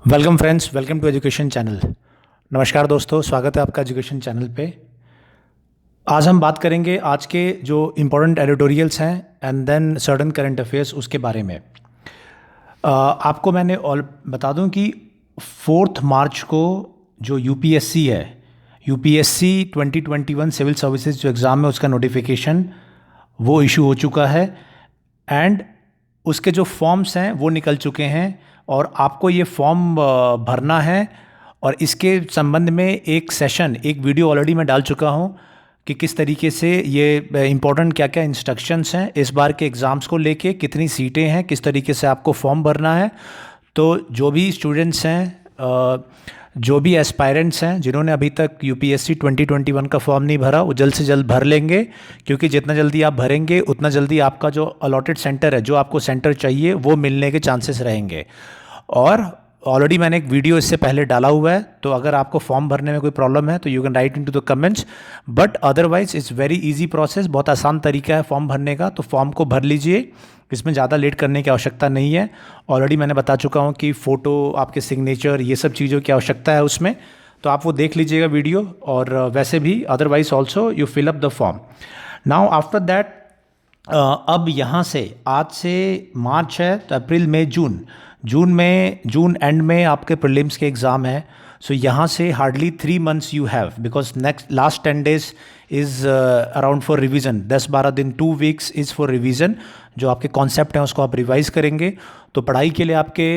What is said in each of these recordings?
Welcome friends, welcome to education channel. नमस्कार दोस्तों, स्वागत है आपका एजुकेशन चैनल पे। आज हम बात करेंगे आज के जो इम्पोर्टेंट एडिटोरियल्स हैं and then certain current affairs उसके बारे में। आपको मैंने ऑल बता दूं कि 4 मार्च को जो यूपीएससी है, यूपीएससी 2021 सिविल सर्विसेज जो एग्ज़ाम है उसका नोटिफिकेशन वो इशू हो चुका है एंड उसके जो फॉर्म्स हैं वो निकल चुके हैं और आपको ये फॉर्म भरना है। और इसके संबंध में एक सेशन, एक वीडियो ऑलरेडी मैं डाल चुका हूँ कि किस तरीके से ये इम्पोर्टेंट क्या क्या इंस्ट्रक्शंस हैं इस बार के एग्ज़ाम्स को लेके, कितनी सीटें हैं, किस तरीके से आपको फॉर्म भरना है। तो जो भी स्टूडेंट्स हैं, जो भी एस्पायरेंट्स हैं जिन्होंने अभी तक यूपीएससी 2021 का फॉर्म नहीं भरा, वो जल्द से जल्द भर लेंगे, क्योंकि जितना जल्दी आप भरेंगे उतना जल्दी आपका जो अलॉटेड सेंटर है, जो आपको सेंटर चाहिए, वो मिलने के चांसेस रहेंगे। और ऑलरेडी मैंने एक वीडियो इससे पहले डाला हुआ है, तो अगर आपको फॉर्म भरने में कोई प्रॉब्लम है तो you can write in to the comments, but otherwise it's very easy process, बहुत आसान तरीका है फॉर्म भरने का। तो फॉर्म को भर लीजिए, इसमें ज़्यादा लेट करने की आवश्यकता नहीं है। ऑलरेडी मैंने बता चुका हूँ कि फ़ोटो, आपके सिग्नेचर, ये सब चीज़ों की आवश्यकता है उसमें, तो आप वो देख लीजिएगा वीडियो। और वैसे भी otherwise also you fill up the form. Now after that अब यहाँ से, आज से मार्च है तो अप्रैल मई जून एंड में आपके प्रीलिम्स के एग्ज़ाम है। सो यहाँ से hardly 3 months you have, because next last 10 days is around for revision. 10-12 दिन, 2 weeks इज़ फॉर रिवीजन। जो आपके कॉन्सेप्ट हैं उसको आप रिवाइज़ करेंगे। तो पढ़ाई के लिए आपके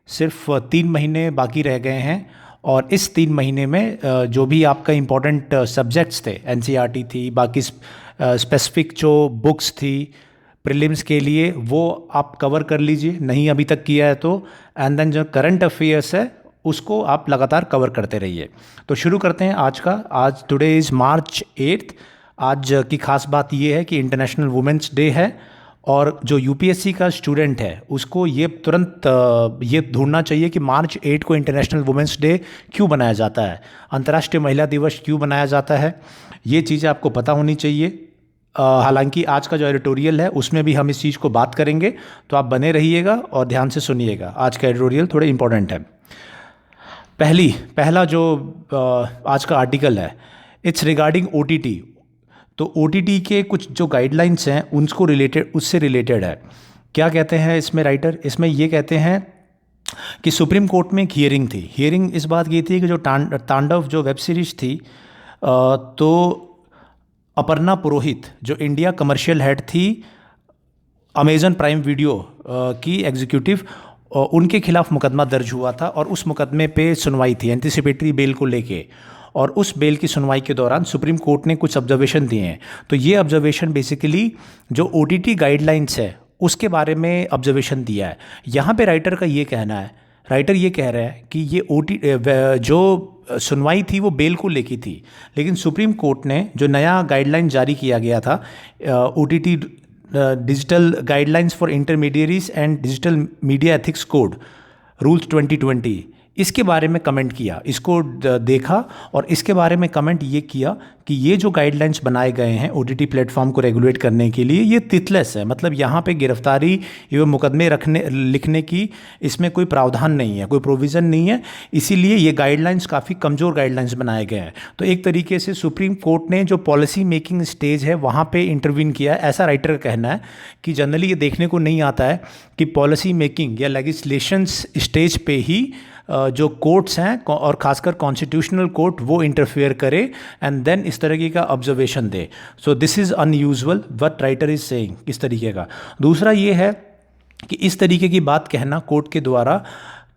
सिर्फ 3 महीने बाकी रह गए हैं। और इस 3 महीने में जो भी आपका इम्पोर्टेंट सब्जेक्ट्स थे, एनसीईआरटी थी, बाकी स्पेसिफिक जो बुक्स थी प्रीलिम्स के लिए, वो आप कवर कर लीजिए, नहीं अभी तक किया है तो। एंड देन जो करंट अफेयर्स है उसको आप लगातार कवर करते रहिए। तो शुरू करते हैं आज का। आज टुडे इज़ March 8। आज की खास बात ये है कि इंटरनेशनल वुमेंस डे है। और जो यूपीएससी का स्टूडेंट है उसको ये तुरंत ये ढूंढना चाहिए कि March 8 को इंटरनेशनल वुमेंस डे क्यों बनाया जाता है, अंतर्राष्ट्रीय महिला दिवस क्यों बनाया जाता है, ये चीज़ें आपको पता होनी चाहिए। हालांकि आज का जो एडिटोरियल है उसमें भी हम इस चीज़ को बात करेंगे, तो आप बने रहिएगा और ध्यान से सुनिएगा। आज का एडिटोरियल थोड़ा इंपॉर्टेंट है। पहला जो आज का आर्टिकल है, इट्स रिगार्डिंग ओटीटी। तो ओटीटी के कुछ जो गाइडलाइंस हैं उससे रिलेटेड है। क्या कहते हैं इसमें राइटर? इसमें ये कहते हैं कि सुप्रीम कोर्ट में एक हियरिंग थी। हियरिंग इस बात की थी कि जो तांडव जो वेब सीरीज थी, तो अपर्णा पुरोहित जो इंडिया कमर्शियल हेड थी अमेज़न प्राइम वीडियो की एग्जीक्यूटिव, उनके खिलाफ मुकदमा दर्ज हुआ था और उस मुकदमे पे सुनवाई थी एंटीसिपेटरी बेल को लेके। और उस बेल की सुनवाई के दौरान सुप्रीम कोर्ट ने कुछ ऑब्जर्वेशन दिए हैं। तो ये ऑब्जर्वेशन बेसिकली जो ओटीटी गाइडलाइंस है उसके बारे में ऑब्जर्वेशन दिया है। यहाँ पे राइटर का ये कहना है, राइटर ये कह रहा है कि ये जो सुनवाई थी वो बेल को लेके थी, लेकिन सुप्रीम कोर्ट ने जो नया गाइडलाइन जारी किया गया था, OTT digital guidelines for intermediaries and digital media ethics code rules 2020, इसके बारे में कमेंट किया, इसको देखा और इसके बारे में कमेंट ये किया कि ये जो गाइडलाइंस बनाए गए हैं ओटीटी प्लेटफॉर्म को रेगुलेट करने के लिए, ये तिथलेस है। मतलब यहाँ पे गिरफ्तारी एवं मुकदमे लिखने की इसमें कोई प्रावधान नहीं है, कोई प्रोविज़न नहीं है, इसीलिए ये गाइडलाइंस काफ़ी कमज़ोर गाइडलाइंस बनाए गए हैं। तो एक तरीके से सुप्रीम कोर्ट ने जो पॉलिसी मेकिंग स्टेज है वहाँ पर इंटरवीन किया है। ऐसा राइटर का कहना है कि जनरली ये देखने को नहीं आता है कि पॉलिसी मेकिंग या लेजिस्लेशंस स्टेज पे ही जो कोर्ट्स हैं और खासकर कॉन्स्टिट्यूशनल कोर्ट वो इंटरफेयर करे एंड देन इस तरीके का observation they. So this is unusual what writer is saying, इस तरीके का। दूसरा ये है कि इस तरीके की बात कहना कोर्ट के द्वारा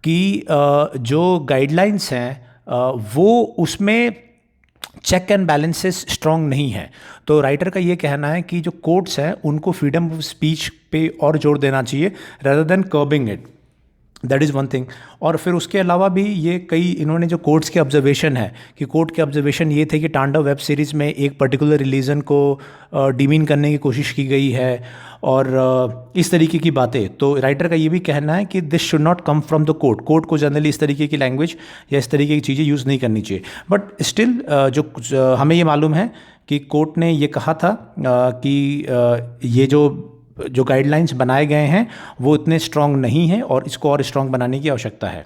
कि जो गाइडलाइंस हैं वो उसमें चेक एंड बैलेंसेस स्ट्रॉन्ग नहीं है। तो राइटर का ये कहना है कि जो कोर्ट्स हैं उनको फ्रीडम ऑफ स्पीच पे और जोर देना चाहिए rather than curbing it. That is one thing. और फिर उसके अलावा भी ये कई इन्होंने जो कोर्ट्स के ऑब्जर्वेशन है कि कोर्ट के ऑब्जर्वेशन ये थे कि तांडव वेब सीरीज़ में एक पर्टिकुलर रिलीजन को डिमीन करने की कोशिश की गई है और इस तरीके की बातें। तो राइटर का ये भी कहना है कि this should not come from the court. Court को जनरली इस तरीके की लैंग्वेज या इस तरीके की चीज़ें यूज़ नहीं करनी चाहिए। बट स्टिल जो हमें ये मालूम है कि कोर्ट ने ये कहा था कि ये जो गाइडलाइंस बनाए गए हैं वो इतने स्ट्रॉन्ग नहीं हैं और इसको और स्ट्रॉन्ग बनाने की आवश्यकता है।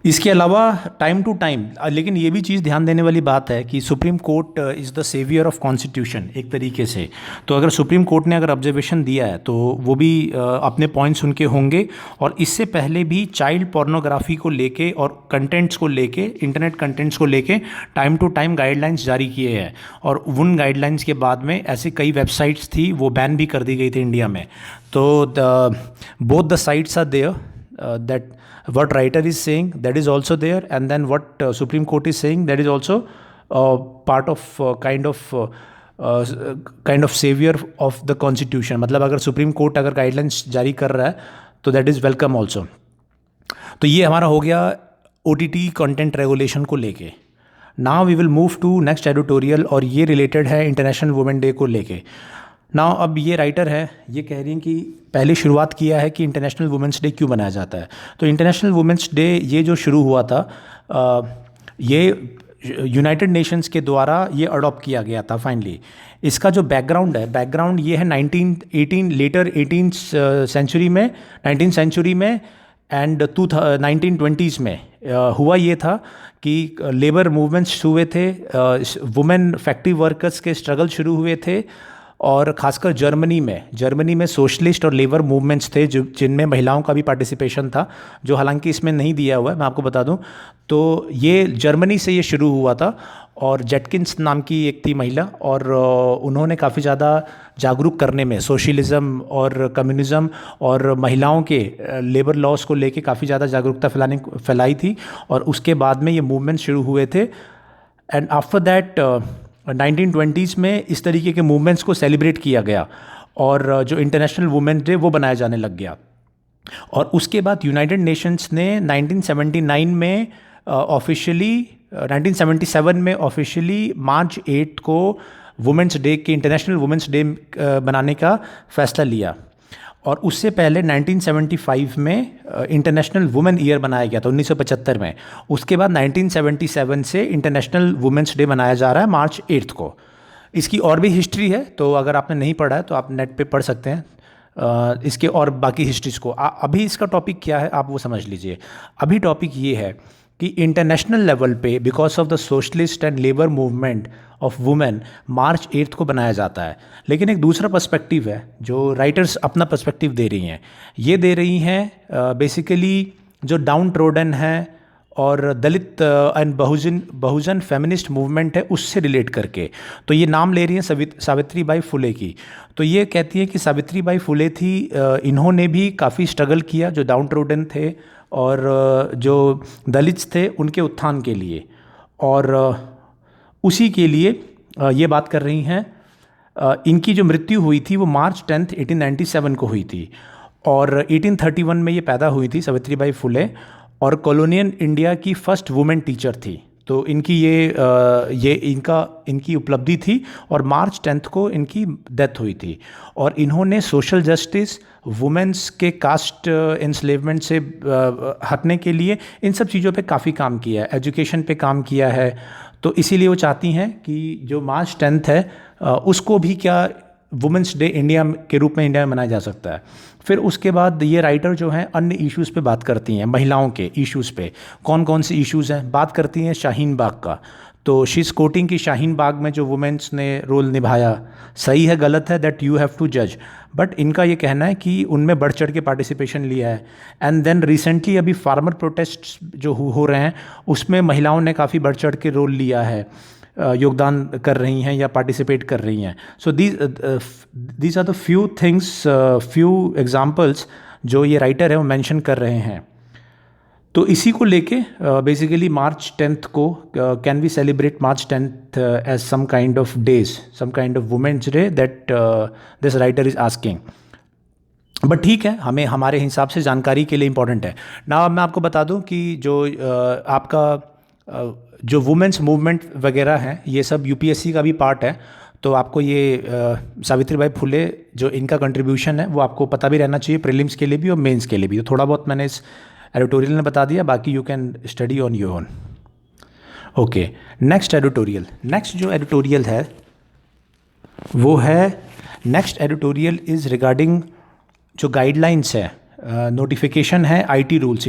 इसके अलावा टाइम टू टाइम, लेकिन ये भी चीज़ ध्यान देने वाली बात है कि supreme court is the saviour of constitution एक तरीके से। तो अगर सुप्रीम कोर्ट ने अगर ऑब्जर्वेशन दिया है तो वो भी अपने पॉइंट्स उनके होंगे। और इससे पहले भी चाइल्ड पोर्नोग्राफी को लेके और कंटेंट्स को लेके, इंटरनेट कंटेंट्स को लेके टाइम टू टाइम गाइडलाइंस जारी किए हैं। और उन गाइडलाइंस के बाद में ऐसी कई वेबसाइट्स थी वो बैन भी कर दी गई थी इंडिया में। तो both the sites are there, that what writer is saying that is also there, and then what Supreme Court is saying that is also part of kind of savior of the constitution। मतलब अगर supreme court अगर guidelines जारी कर रहा है तो that is welcome also. तो ये हमारा हो गया OTT कंटेंट रेगुलेशन को लेके। Now we will move to next editorial, और ये रिलेटेड है इंटरनेशनल वुमेन डे को लेके। नाउ अब ये राइटर है, ये कह रही हैं कि पहले शुरुआत किया है कि इंटरनेशनल वुमेंस डे क्यों मनाया जाता है। तो इंटरनेशनल वुमेंस डे ये जो शुरू हुआ था, ये यूनाइटेड नेशंस के द्वारा ये अडॉप्ट किया गया था फाइनली। इसका जो बैकग्राउंड ये है 1918 लेटर 18th सेंचुरी में, 19th सेंचुरी में एंड 1920s में हुआ ये था कि लेबर मूवमेंट्स हुए थे, वुमेन फैक्ट्री वर्कर्स के स्ट्रगल शुरू हुए थे। और ख़ासकर जर्मनी में सोशलिस्ट और लेबर मूवमेंट्स थे जो जिनमें महिलाओं का भी पार्टिसिपेशन था, जो हालांकि इसमें नहीं दिया हुआ है, मैं आपको बता दूं। तो ये जर्मनी से ये शुरू हुआ था, और जेटकिंस नाम की एक थी महिला, और उन्होंने काफ़ी ज़्यादा जागरूक करने में सोशलिज़म और कम्युनिज़म और महिलाओं के लेबर लॉस को लेके काफ़ी ज़्यादा जागरूकता फैलाई थी। और उसके बाद में ये मूवमेंट शुरू हुए थे। एंड आफ्टर दैट 1920s में इस तरीके के मूवमेंट्स को सेलिब्रेट किया गया, और जो इंटरनेशनल वुमेन डे वो बनाया जाने लग गया। और उसके बाद यूनाइटेड नेशंस ने 1979 में ऑफिशियली 1977 में ऑफिशियली मार्च 8 को वुमेंस डे के इंटरनेशनल वुमेंस डे बनाने का फैसला लिया। और उससे पहले 1975 में इंटरनेशनल वुमेन ईयर बनाया गया था 1975 में। उसके बाद 1977 से इंटरनेशनल वुमेंस डे मनाया जा रहा है मार्च 8 को। इसकी और भी हिस्ट्री है, तो अगर आपने नहीं पढ़ा है तो आप नेट पे पढ़ सकते हैं इसके और बाकी हिस्ट्रीज़ को। अभी इसका टॉपिक क्या है आप वो समझ लीजिए। अभी टॉपिक ये है कि इंटरनेशनल लेवल पे because of the socialist and labour movement of women March 8 को बनाया जाता है। लेकिन एक दूसरा पर्सपेक्टिव है जो राइटर्स अपना पर्सपेक्टिव दे रही हैं। ये दे रही हैं बेसिकली जो डाउन ट्रोडन है और दलित एंड बहुजन फेमिनिस्ट मूवमेंट है उससे रिलेट करके। तो ये नाम ले रही हैं सावित्री बाई फुले की। तो ये कहती है कि सावित्री बाई फुले थी, इन्होंने भी काफ़ी स्ट्रगल किया जो डाउन ट्रोडन थे और जो दलित थे उनके उत्थान के लिए, और उसी के लिए ये बात कर रही हैं। इनकी जो मृत्यु हुई थी वो मार्च 10 1897 को हुई थी, और 1831 में ये पैदा हुई थी सावित्री बाई फुले, और कॉलोनियल इंडिया की फर्स्ट वुमेन टीचर थी। तो इनकी इनकी उपलब्धि थी, और मार्च 10 को इनकी डेथ हुई थी। और इन्होंने सोशल जस्टिस, वुमेन्स के कास्ट इंस्लेवमेंट से हटने के लिए इन सब चीज़ों पे काफ़ी काम किया है, एजुकेशन पे काम किया है। तो इसीलिए वो चाहती हैं कि जो मार्च 10 है उसको भी क्या वुमेंस डे इंडिया के रूप में इंडिया में मनाया जा सकता है। फिर उसके बाद ये राइटर जो हैं अन्य इश्यूज़ पे बात करती हैं, महिलाओं के इश्यूज़ पे। कौन कौन से इश्यूज़ हैं, बात करती हैं शाहीन बाग का। तो शी इज़ कोटिंग कि शाहीन बाग में जो वुमेन्स ने रोल निभाया, सही है गलत है दैट यू हैव टू जज, बट इनका ये कहना है कि उनमें बढ़ चढ़ के पार्टिसिपेशन लिया है। एंड देन रिसेंटली अभी फार्मर प्रोटेस्ट जो हो रहे हैं उसमें महिलाओं ने काफ़ी बढ़ चढ़ के रोल लिया है, योगदान कर रही हैं या पार्टिसिपेट कर रही हैं। So these are the few things, few examples जो ये राइटर है वो मेंशन कर रहे हैं। तो इसी को लेके बेसिकली मार्च 10 को can we celebrate March 10 as some kind of days, some kind of womens day that this writer is asking. But ठीक है, हमें हमारे हिसाब से जानकारी के लिए इम्पॉर्टेंट है ना। अब मैं आपको बता दूं कि जो आपका जो वुमेन्स मूवमेंट वगैरह हैं ये सब यूपीएससी का भी पार्ट है। तो आपको ये सावित्री बाई फुले जो इनका कंट्रीब्यूशन है वो आपको पता भी रहना चाहिए, प्रीलिम्स के लिए भी और मेंस के लिए भी। तो थोड़ा बहुत मैंने इस एडिटोरियल ने बता दिया, बाकी you can study on your own. Okay, next editorial. Next जो एडिटोरियल है वो है, नेक्स्ट एडिटोरियल इज़ रिगार्डिंग जो गाइडलाइंस है नोटिफिकेशन है आईटी रूल्स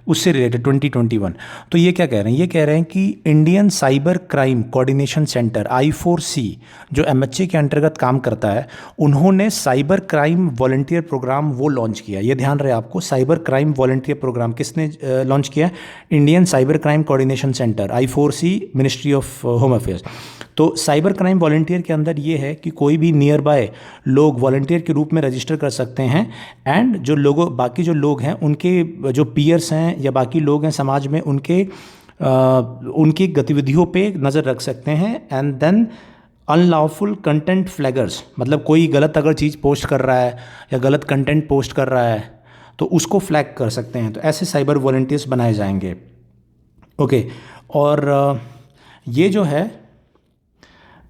उससे रिलेटेड 2021। तो ये क्या कह रहे हैं, ये कह रहे हैं कि Indian cyber crime coordination centre I4C जो MHA के अंतर्गत काम करता है, उन्होंने साइबर क्राइम वॉलंटियर प्रोग्राम वो लॉन्च किया। ये ध्यान रहे आपको, साइबर क्राइम वॉलंटियर प्रोग्राम किसने लॉन्च किया? Indian cyber crime coordination centre I4C, ministry of home affairs. तो साइबर क्राइम वॉलंटियर के अंदर ये है कि कोई भी नियर बाय लोग वॉलंटियर के रूप में रजिस्टर कर सकते हैं, एंड जो लोगों बाकी जो लोग हैं उनके जो पीयर्स हैं या बाकी लोग हैं समाज में, उनकी गतिविधियों पे नज़र रख सकते हैं। एंड देन अनलॉफुल कंटेंट फ्लैगर्स, मतलब कोई गलत अगर चीज़ पोस्ट कर रहा है या गलत कंटेंट पोस्ट कर रहा है तो उसको फ्लैग कर सकते हैं। तो ऐसे साइबर वॉलंटियर्स बनाए जाएंगे। ओके, और ये जो है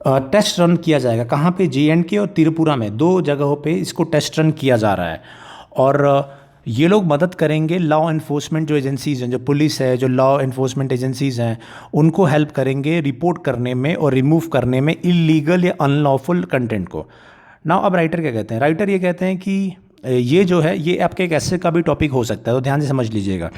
टेस्ट रन किया जाएगा कहाँ पे? JNK और त्रिपुरा में, 2 जगहों पे इसको टेस्ट रन किया जा रहा है। और ये लोग मदद करेंगे लॉ एनफोर्समेंट जो एजेंसीज़ हैं, जो पुलिस है, जो लॉ एनफोर्समेंट एजेंसीज़ हैं, उनको हेल्प करेंगे रिपोर्ट करने में और रिमूव करने में इलीगल या अनलॉफुल कंटेंट को। नाउ अब राइटर क्या कहते हैं? राइटर ये कहते हैं कि ये जो है ये आपके एक ऐसे का भी टॉपिक हो सकता है, तो ध्यान से समझ लीजिएगा।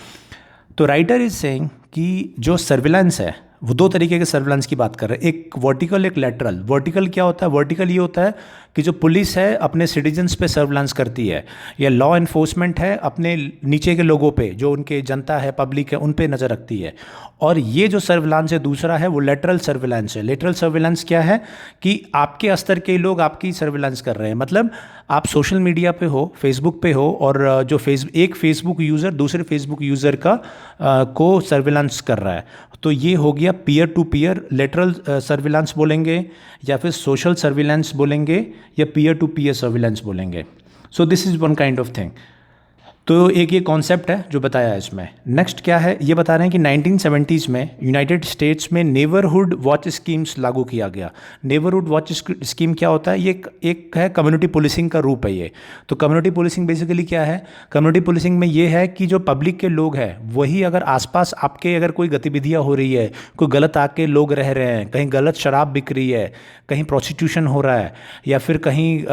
तो राइटर इज सेइंग कि जो सर्विलांस है वो 2 तरीके के सर्विलांस की बात कर रहे हैं, एक वर्टिकल एक लेटरल। वर्टिकल क्या होता है? वर्टिकल ये होता है कि जो पुलिस है अपने सिटीजन्स पे सर्विलांस करती है, या लॉ एनफोर्समेंट है अपने नीचे के लोगों पे, जो उनके जनता है, पब्लिक है, उन पे नज़र रखती है। और ये जो सर्विलांस है दूसरा है वो लेटरल सर्विलांस है। लेटरल सर्विलांस क्या है कि आपके स्तर के लोग आपकी सर्विलांस कर रहे हैं, मतलब आप सोशल मीडिया पे हो, फेसबुक पे हो, और जो एक फेसबुक यूज़र दूसरे फेसबुक यूज़र का को सर्विलांस कर रहा है, तो ये हो गया peer to peer lateral surveillance बोलेंगे, या फिर सोशल सर्विलांस बोलेंगे, या पीयर टू पीयर सर्विलांस बोलेंगे। So this is one kind of thing. तो एक ये कॉन्सेप्ट है जो बताया है इसमें। नेक्स्ट क्या है, ये बता रहे हैं कि 1970s में यूनाइटेड स्टेट्स में नेबरहुड वॉच स्कीम्स लागू किया गया। नेबरहुड वॉच स्कीम क्या होता है? ये एक है कम्युनिटी पुलिसिंग का रूप है ये। तो कम्युनिटी पुलिसिंग बेसिकली क्या है? कम्युनिटी पुलिसिंग में ये है कि जो पब्लिक के लोग हैं वही अगर आसपास आपके अगर कोई गतिविधियाँ हो रही है, कोई गलत आके लोग रह रहे हैं, कहीं गलत शराब बिक रही है, कहीं प्रोस्टिट्यूशन हो रहा है, या फिर कहीं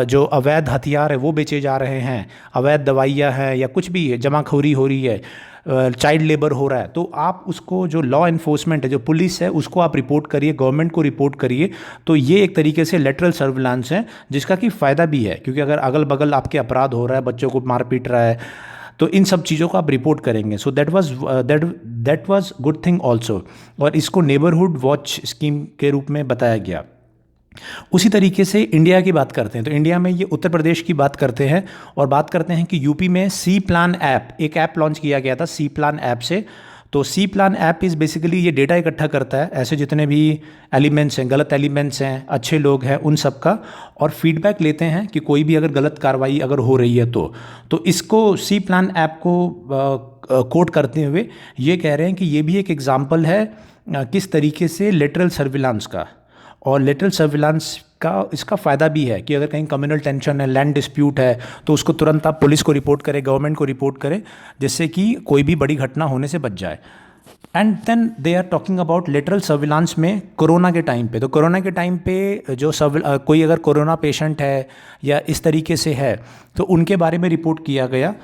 जो अवैध हथियार है वो बेचे जा रहे हैं, अवैध दवाइयाँ है, या कुछ भी है, जमाखोरी हो रही है, चाइल्ड लेबर हो रहा है, तो आप उसको जो लॉ एनफोर्समेंट है, जो पुलिस है, उसको आप रिपोर्ट करिए, गवर्नमेंट को रिपोर्ट करिए। तो ये एक तरीके से लेटरल सर्विलांस है जिसका कि फ़ायदा भी है, क्योंकि अगर अगल बगल आपके अपराध हो रहा है, बच्चों को मार पीट रहा है, तो इन सब चीज़ों को आप रिपोर्ट करेंगे। So that was good thing also, और इसको नेबरहुड वॉच स्कीम के रूप में बताया गया। उसी तरीके से इंडिया की बात करते हैं, तो इंडिया में ये उत्तर प्रदेश की बात करते हैं, और बात करते हैं कि यूपी में सी प्लान ऐप, एक ऐप लॉन्च किया गया था सी प्लान ऐप से। तो सी प्लान ऐप इज़ बेसिकली ये डेटा इकट्ठा करता है ऐसे जितने भी एलिमेंट्स हैं, गलत एलिमेंट्स हैं, अच्छे लोग हैं, उन सब का, और फीडबैक लेते हैं कि कोई भी अगर गलत कार्रवाई अगर हो रही है तो इसको सी प्लान ऐप को कोट करते हुए ये कह रहे हैं कि ये भी एक एग्जाम्पल है किस तरीके से लेटरल सर्विलांस का। और लेटरल सर्विलांस का इसका फ़ायदा भी है कि अगर कहीं कम्युनल टेंशन है, लैंड डिस्प्यूट है, तो उसको तुरंत आप पुलिस को रिपोर्ट करें, गवर्नमेंट को रिपोर्ट करें, जिससे कि कोई भी बड़ी घटना होने से बच जाए। And then they are talking about lateral surveillance में कोरोना के टाइम पे। तो कोरोना के टाइम पे जो कोई अगर कोरोना पेशेंट है या इस तरीके से है तो उनके बारे में रिपोर्ट किया गया।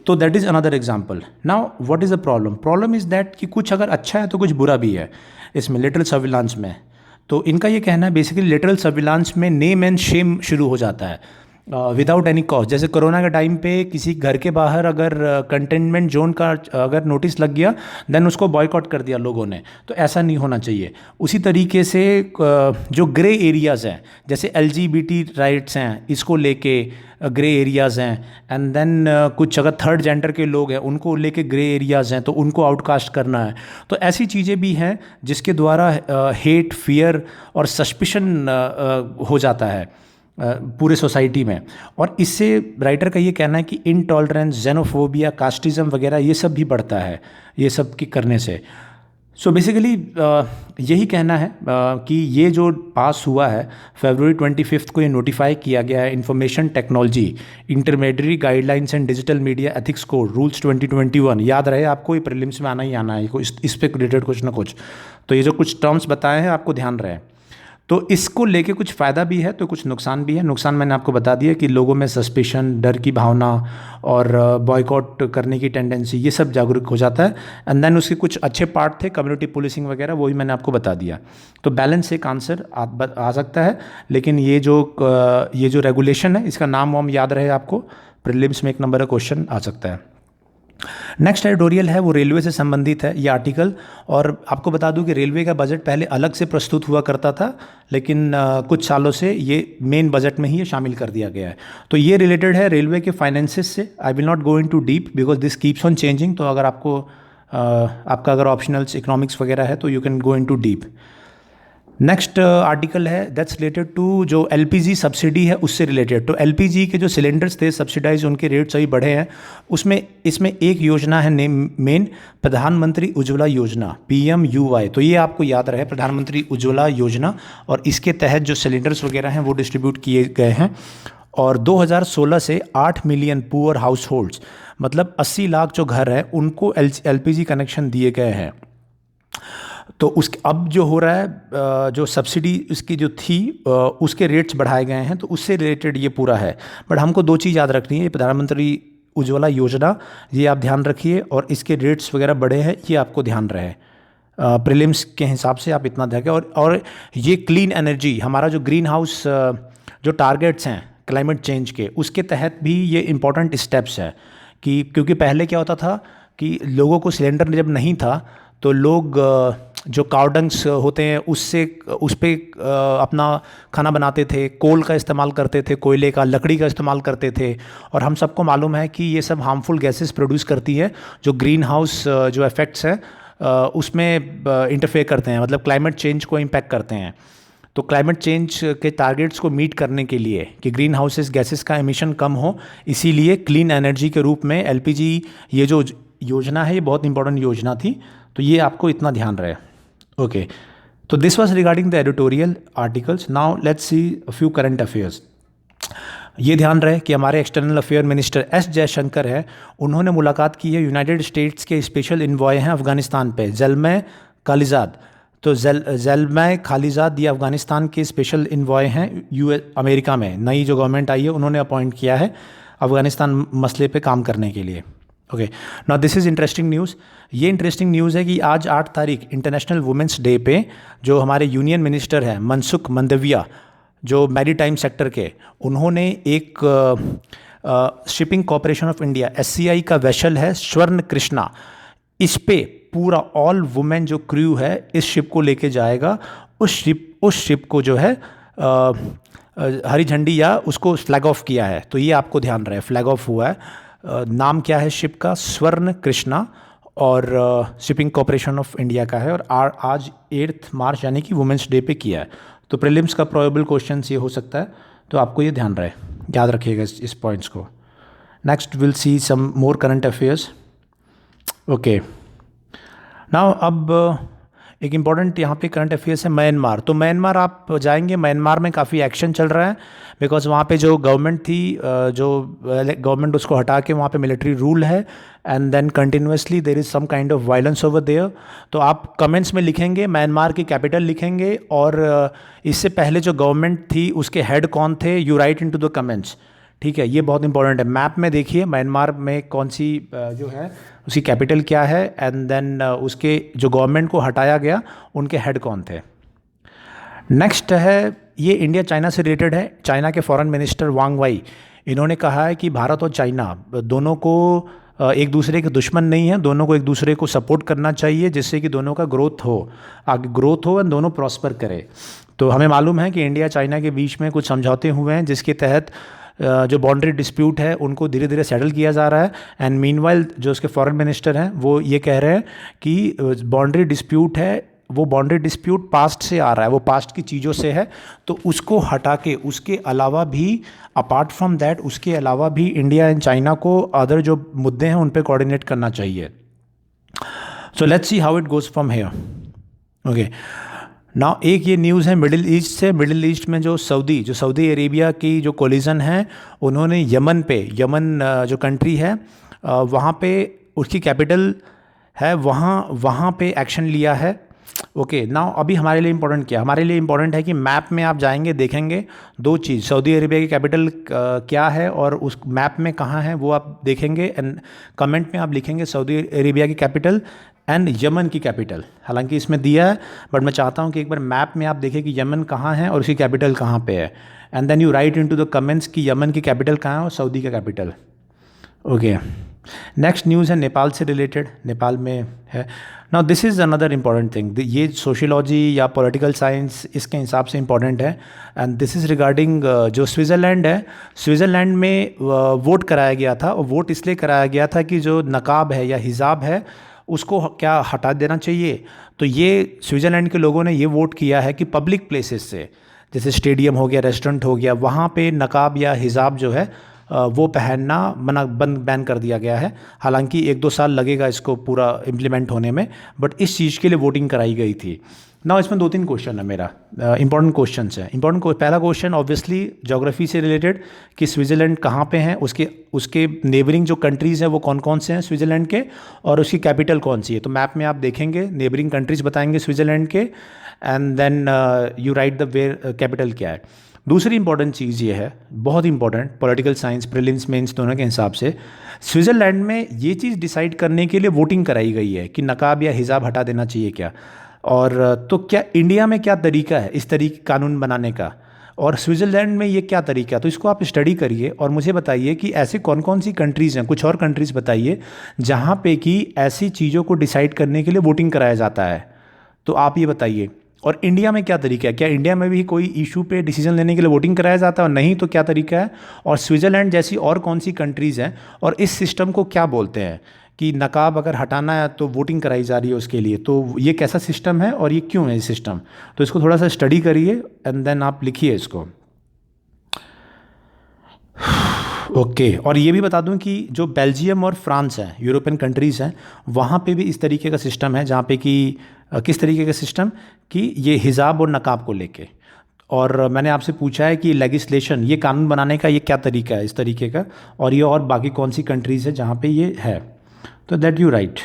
तो that is another example. Now what is the problem? Problem is that कि कुछ अगर अच्छा है तो कुछ बुरा भी है इसमें लेटरल सर्विलांस में। तो इनका ये कहना है बेसिकली लेटरल सर्विलांस में नेम एंड शेम शुरू हो जाता है विदाउट एनी कॉज। जैसे कोरोना के टाइम पे किसी घर के बाहर अगर कंटेनमेंट जोन का अगर नोटिस लग गया, देन उसको बॉयकॉट कर दिया लोगों ने, तो ऐसा नहीं होना चाहिए। उसी तरीके से जो ग्रे एरियाज़ हैं, जैसे LGBT राइट्स हैं, इसको लेके ग्रे एरियाज़ हैं, एंड देन कुछ अगर थर्ड जेंडर के लोग हैं उनको लेके ग्रे एरियाज़ हैं, तो उनको आउटकास्ट करना है। तो ऐसी चीज़ें भी हैं जिसके द्वारा हेट, फियर और सस्पिशन हो जाता है पूरे सोसाइटी में। और इससे राइटर का ये कहना है कि इनटॉलरेंस, जेनोफोबिया, कास्टिज़म वगैरह ये सब भी बढ़ता है ये सब की करने से। सो बेसिकली यही कहना है कि ये जो पास हुआ है फरवरी 25 को, ये नोटिफाई किया गया है information technology intermediate guidelines and digital media ethics code rules 2021। याद रहे आपको, ये प्रीलिम्स में आना ही आना है, इस पे रिलेटेड कुछ ना कुछ। तो ये जो कुछ टर्म्स बताए हैं आपको ध्यान रहे। तो इसको लेके कुछ फ़ायदा भी है तो कुछ नुकसान भी है। नुकसान मैंने आपको बता दिया कि लोगों में सस्पिशन, डर की भावना और बॉयकॉट करने की टेंडेंसी, ये सब जागरूक हो जाता है। एंड देन उसके कुछ अच्छे पार्ट थे, कम्युनिटी पुलिसिंग वगैरह, वही मैंने आपको बता दिया। तो बैलेंस एक आंसर आ सकता है, लेकिन ये जो रेगुलेशन है इसका नाम वाम याद रहे आपको, प्रीलिम्स में 1 नंबर का क्वेश्चन आ सकता है। नेक्स्ट एडिटोरियल है वो रेलवे से संबंधित है ये आर्टिकल। और आपको बता दूं कि रेलवे का बजट पहले अलग से प्रस्तुत हुआ करता था, लेकिन कुछ सालों से ये मेन बजट में ही ये शामिल कर दिया गया है। तो ये रिलेटेड है रेलवे के फाइनेंसेस से। I will not go into deep because this keeps on changing. तो अगर आपका अगर ऑप्शनल्स इकोनॉमिक्स वगैरह है तो you can go into deep. Next article है दैट्स रिलेटेड टू जो एलपीजी सब्सिडी है उससे रिलेटेड। तो एलपीजी के जो सिलेंडर्स थे सब्सिडाइज, उनके रेट्स अभी बढ़े हैं। इसमें एक योजना है मेन, प्रधानमंत्री उज्ज्वला योजना, PMUY। तो ये आपको याद रहे, प्रधानमंत्री उज्ज्वला योजना। और इसके तहत जो सिलेंडर्स वगैरह हैं वो डिस्ट्रीब्यूट किए गए हैं। और 2016 से 8 मिलियन पुअर हाउस होल्ड्स, मतलब 80 लाख जो घर है उनको एलपीजी कनेक्शन दिए गए हैं। तो उसके अब जो हो रहा है, जो सब्सिडी उसकी जो थी उसके रेट्स बढ़ाए गए हैं, तो उससे रिलेटेड ये पूरा है। बट हमको 2 चीज़ याद रखनी है, ये प्रधानमंत्री उज्ज्वला योजना, ये आप ध्यान रखिए, और इसके रेट्स वगैरह बढ़े हैं ये आपको ध्यान रहे। प्रीलिम्स के हिसाब से आप इतना ध्यान। और ये क्लीन एनर्जी, हमारा जो ग्रीन हाउस जो टारगेट्स हैं क्लाइमेट चेंज के, उसके तहत भी ये इम्पॉर्टेंट स्टेप्स है। कि क्योंकि पहले क्या होता था कि लोगों को सिलेंडर जब नहीं था तो लोग जो काउडंग्स होते हैं उस पर अपना खाना बनाते थे, कोल का इस्तेमाल करते थे, कोयले का, लकड़ी का इस्तेमाल करते थे। और हम सबको मालूम है कि ये सब हार्मफुल गैसेस प्रोड्यूस करती है जो ग्रीन हाउस जो इफ़ेक्ट्स हैं उसमें इंटरफेयर करते हैं, मतलब क्लाइमेट चेंज को इम्पैक्ट करते हैं। तो क्लाइमेट चेंज के टारगेट्स को मीट करने के लिए कि ग्रीन हाउसेस गैसेस का एमिशन कम हो, इसीलिए क्लीन एनर्जी के रूप में एलपीजी ये जो योजना है ये बहुत इंपॉर्टेंट योजना थी। तो ये आपको इतना ध्यान रहे। ओके, तो this was regarding the editorial articles. Now let's see a few current affairs. ये ध्यान रहे कि हमारे external affair minister S Jaishankar है, उन्होंने मुलाकात की है यूनाइटेड स्टेट्स के स्पेशल इन्वॉय हैं अफगानिस्तान पे, ज़ल्मय खालिजाद। तो ज़ल्मय खालिजाद ये अफगानिस्तान के स्पेशल इन्वॉय हैं अमेरिका में। नई जो गवर्नमेंट आई है उन्होंने अपॉइंट किया है अफगानिस्तान मसले पे काम करने के लिए। Okay, now this is interesting news. ये इंटरेस्टिंग न्यूज़ है कि आज 8 तारीख इंटरनेशनल वुमेंस डे पे जो हमारे यूनियन मिनिस्टर हैं मनसुख मंडाविया, जो मैरीटाइम सेक्टर के, उन्होंने एक shipping corporation of India SCI का वेसल है स्वर्ण कृष्णा, इस पे पूरा ऑल वुमेन जो क्रू है इस शिप को लेके जाएगा। उस शिप को जो है हरी झंडी या उसको फ्लैग ऑफ किया है। तो ये आपको ध्यान रहे, फ्लैग ऑफ हुआ है। नाम क्या है शिप का? स्वर्ण कृष्णा, और शिपिंग कॉरपोरेशन ऑफ इंडिया का है। और आज 8 मार्च यानी कि वुमेंस डे पे किया है। तो प्रीलिम्स का प्रोबेबल क्वेश्चन ये हो सकता है, तो आपको ये ध्यान रहे, याद रखिएगा इस पॉइंट्स को। Next will see some more current affairs. Okay, now अब एक इम्पॉर्टेंट यहाँ पे करंट अफेयर्स है म्यांमार। तो म्यांमार आप जाएंगे, म्यांमार में काफ़ी एक्शन चल रहा है बिकॉज वहाँ पे जो गवर्नमेंट थी, जो गवर्नमेंट उसको हटा के वहाँ पे मिलिट्री रूल है, and then continuously there is some kind of violence over there. तो आप कमेंट्स में लिखेंगे, म्यांमार की कैपिटल लिखेंगे, और इससे पहले जो गवर्नमेंट थी उसके हेड कौन थे, you write into the comments. ठीक है, ये बहुत इंपॉर्टेंट है। मैप में देखिए म्यांमार में कौन सी जो है उसकी कैपिटल क्या है, एंड देन उसके जो गवर्नमेंट को हटाया गया उनके हेड कौन थे। नेक्स्ट है, ये इंडिया चाइना से रिलेटेड है। चाइना के फॉरेन मिनिस्टर वांग वाई, इन्होंने कहा है कि भारत और चाइना दोनों को एक दूसरे के दुश्मन नहीं है, दोनों को एक दूसरे को सपोर्ट करना चाहिए जिससे कि दोनों का ग्रोथ हो, आगे ग्रोथ हो एंड दोनों प्रॉस्पर करे। तो हमें मालूम है कि इंडिया चाइना के बीच में कुछ समझौते हुए हैं जिसके तहत जो बाउंड्री डिस्प्यूट है उनको धीरे धीरे सेटल किया जा रहा है। एंड मीनवाइल जो उसके फॉरेन मिनिस्टर हैं वो ये कह रहे हैं कि बाउंड्री डिस्प्यूट है, वो बाउंड्री डिस्प्यूट पास्ट से आ रहा है, वो पास्ट की चीज़ों से है, तो उसको हटा के उसके अलावा भी, अपार्ट फ्रॉम दैट, उसके अलावा भी इंडिया एंड चाइना को अदर जो मुद्दे हैं उन पे कोऑर्डिनेट करना चाहिए। So let's see how it goes from here. Okay, now एक ये न्यूज़ है मिडिल ईस्ट से। मिडिल ईस्ट में जो सऊदी अरेबिया की जो कोलिजन है, उन्होंने यमन जो कंट्री है वहाँ पे उसकी कैपिटल है, वहाँ पे एक्शन लिया है। ओके नाउ अभी हमारे लिए इम्पोर्टेंट क्या है? हमारे लिए इम्पोर्टेंट है कि मैप में आप जाएंगे, देखेंगे दो चीज़, सऊदी अरेबिया की कैपिटल क्या है और उस मैप में कहाँ है वो आप देखेंगे, एंड कमेंट में आप लिखेंगे सऊदी अरेबिया की कैपिटल एंड यमन की कैपिटल। हालांकि इसमें दिया है, बट मैं चाहता हूँ कि एक बार मैप में आप देखें कि यमन कहाँ है और उसकी कैपिटल कहाँ पे है, and then you write into the comments कि यमन की कैपिटल कहाँ है और सऊदी का कैपिटल। ओके, नेक्स्ट न्यूज़ है नेपाल से रिलेटेड, नेपाल में है। Now this is another important thing, ये सोशियोलॉजी या पॉलिटिकल साइंस इसके हिसाब से इम्पॉर्टेंट है, एंड दिस इज़ रिगार्डिंग जो स्विट्ज़रलैंड है, स्विट्ज़रलैंड में वोट कराया गया था, और वोट इसलिए कराया गया था कि जो नकाब है या हिजाब है उसको क्या हटा देना चाहिए। तो ये स्विट्ज़रलैंड के लोगों ने ये वोट किया है कि पब्लिक प्लेसेस से, जैसे स्टेडियम हो गया, रेस्टोरेंट हो गया, वहाँ पे नकाब या हिजाब जो है वो पहनना बैन कर दिया गया है। हालांकि 1-2 साल लगेगा इसको पूरा इम्प्लीमेंट होने में, बट इस चीज़ के लिए वोटिंग कराई गई थी। ना इसमें 2-3 क्वेश्चन है मेरा, इंपॉर्टेंट क्वेश्चन है। पहला क्वेश्चन ऑब्वियसली ज्योग्राफी से रिलेटेड कि स्विट्ज़रलैंड कहाँ पे हैं, उसके उसके नेबरिंग जो कंट्रीज़ हैं वो कौन कौन से हैं स्विट्ज़रलैंड के, और उसकी कैपिटल कौन सी है। तो मैप में आप देखेंगे, नेबरिंग कंट्रीज़ बताएंगे स्विट्ज़रलैंड के, and then you write the where capital क्या है। दूसरी इंपॉर्टेंट चीज़ ये है, बहुत important, political science prelims mains दोनों के हिसाब से, स्विट्ज़रलैंड में ये चीज़ डिसाइड करने के लिए वोटिंग कराई गई है कि नकाब या हिजाब हटा देना चाहिए क्या। और तो क्या इंडिया में क्या तरीका है इस तरीके कानून बनाने का, और स्विट्ज़रलैंड में ये क्या तरीका है। तो इसको आप स्टडी करिए और मुझे बताइए कि ऐसे कौन कौन सी कंट्रीज़ हैं, कुछ और कंट्रीज़ बताइए जहाँ पे कि ऐसी चीज़ों को डिसाइड करने के लिए वोटिंग कराया जाता है। तो आप ये बताइए, और इंडिया में क्या तरीका है, क्या इंडिया में भी कोई इशू पे डिसीजन लेने के लिए वोटिंग कराया जाता है, और नहीं तो क्या तरीका है, और स्विट्ज़रलैंड जैसी और कौन सी कंट्रीज़ हैं, और इस सिस्टम को क्या बोलते हैं कि नकाब अगर हटाना है तो वोटिंग कराई जा रही है उसके लिए, तो ये कैसा सिस्टम है और ये क्यों है ये सिस्टम। तो इसको थोड़ा सा स्टडी करिए एंड देन आप लिखिए इसको। ओके और ये भी बता दूं कि जो बेल्जियम और फ्रांस है, यूरोपियन कंट्रीज़ हैं, वहाँ पे भी इस तरीके का सिस्टम है, जहाँ पे कि किस तरीके का सिस्टम कि ये हिजाब और नकाब को लेके। और मैंने आपसे पूछा है कि लेगिस्लेशन, ये कानून बनाने का ये क्या तरीका है इस तरीके का, और ये और बाकी कौन सी कंट्रीज़ है जहाँ पे ये है। तो दैट यू राइट।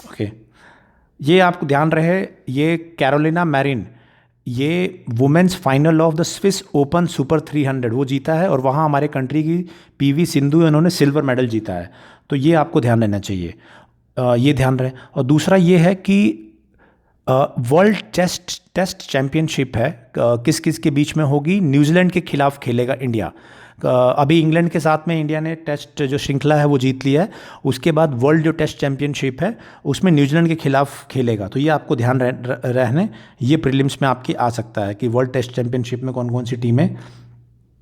ओके, ये आपको ध्यान रहे, ये कैरोलिना मैरिन, ये women's final of the Swiss open super 300 वो जीता है, और वहाँ हमारे कंट्री की पीवी सिंधु उन्होंने सिल्वर मेडल जीता है। तो ये आपको ध्यान रहना चाहिए, ये ध्यान रहे। और दूसरा ये है कि वर्ल्ड टेस्ट चैम्पियनशिप है, किस किस के बीच में होगी, न्यूजीलैंड के खिलाफ खेलेगा इंडिया। अभी इंग्लैंड के साथ में इंडिया ने टेस्ट जो श्रृंखला है वो जीत लिया है, उसके बाद वर्ल्ड जो टेस्ट चैंपियनशिप है उसमें न्यूजीलैंड के खिलाफ खेलेगा। तो ये आपको ध्यान रहने, ये प्रीलिम्स में आपकी आ सकता है कि वर्ल्ड टेस्ट चैंपियनशिप में कौन कौन सी टीमें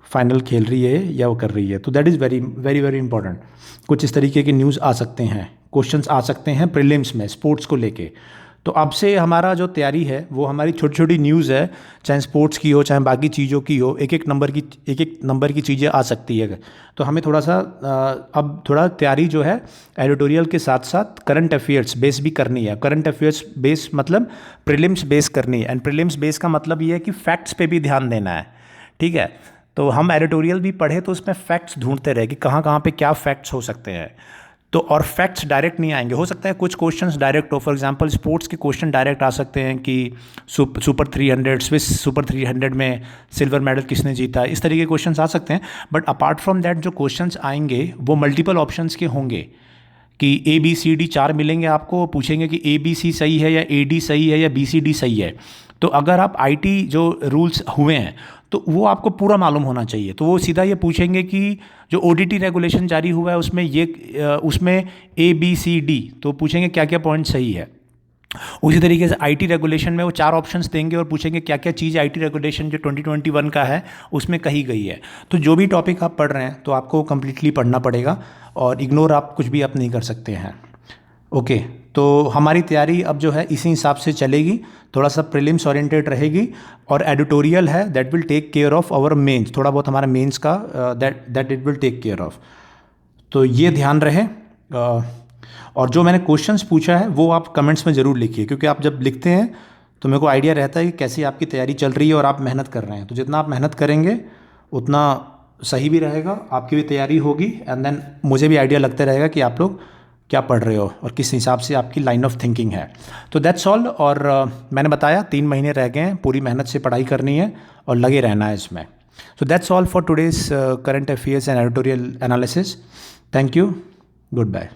फाइनल खेल रही है या वो कर रही है। तो that is very very very important. कुछ इस तरीके के न्यूज़ आ सकते हैं, क्वेश्चंस आ सकते हैं प्रीलिम्स में स्पोर्ट्स को लेके। तो अब से हमारा जो तैयारी है वो हमारी छोटी छोटी न्यूज़ है, चाहे स्पोर्ट्स की हो चाहे बाकी चीज़ों की हो, एक एक नंबर की चीज़ें आ सकती है। तो हमें थोड़ा सा अब थोड़ा तैयारी जो है एडिटोरियल के साथ साथ करंट अफेयर्स बेस भी करनी है। करंट अफेयर्स बेस मतलब प्रीलिम्स बेस करनी है, एंड प्रीलिम्स बेस का मतलब ये है कि फैक्ट्स पे भी ध्यान देना है, ठीक है। तो हम एडिटोरियल भी पढ़े तो उसमें फैक्ट्स ढूंढते रहे कि कहाँ कहाँ पे क्या फैक्ट्स हो सकते हैं। तो और फैक्ट्स डायरेक्ट नहीं आएंगे, हो सकता है कुछ क्वेश्चंस डायरेक्ट हो, फॉर एग्जांपल स्पोर्ट्स के क्वेश्चन डायरेक्ट आ सकते हैं कि सुपर 300 स्विस सुपर 300 में सिल्वर मेडल किसने जीता, इस तरीके के क्वेश्चंस आ सकते हैं। बट अपार्ट फ्रॉम दैट जो क्वेश्चंस आएंगे वो मल्टीपल ऑप्शंस के होंगे कि ABCD 4 मिलेंगे आपको, पूछेंगे कि ABC सही है या AD सही है या BCD सही है। तो अगर आप IT जो रूल्स हुए हैं तो वो आपको पूरा मालूम होना चाहिए। तो वो सीधा ये पूछेंगे कि जो ODT रेगुलेशन जारी हुआ है उसमें ABCD, तो पूछेंगे क्या क्या पॉइंट सही है। उसी तरीके से IT रेगुलेशन में वो 4 ऑप्शंस देंगे और पूछेंगे क्या क्या चीज़ IT रेगुलेशन जो 2021 का है उसमें कही गई है। तो जो भी टॉपिक आप पढ़ रहे हैं तो आपको कम्प्लीटली पढ़ना पड़ेगा, और इग्नोर आप कुछ भी आप नहीं कर सकते हैं। ओके, तो हमारी तैयारी अब जो है इसी हिसाब से चलेगी, थोड़ा सा प्रीलिम्स ओरिएंटेड रहेगी, और एडिटोरियल है that will take care of our mains, थोड़ा बहुत हमारा मेंस का that it will take care of. तो ये ध्यान रहे। और जो मैंने क्वेश्चंस पूछा है वो आप कमेंट्स में ज़रूर लिखिए, क्योंकि आप जब लिखते हैं तो मेरे को आइडिया रहता है कि कैसी आपकी तैयारी चल रही है और आप मेहनत कर रहे हैं। तो जितना आप मेहनत करेंगे उतना सही भी रहेगा, आपकी भी तैयारी होगी, एंड देन मुझे भी आइडिया लगता रहेगा कि आप लोग क्या पढ़ रहे हो और किस हिसाब से आपकी लाइन ऑफ थिंकिंग है। तो दैट्स ऑल। और मैंने बताया 3 महीने रह गए हैं, पूरी मेहनत से पढ़ाई करनी है और लगे रहना है इसमें। So that's all for today's current affairs and editorial analysis. Thank you, good bye.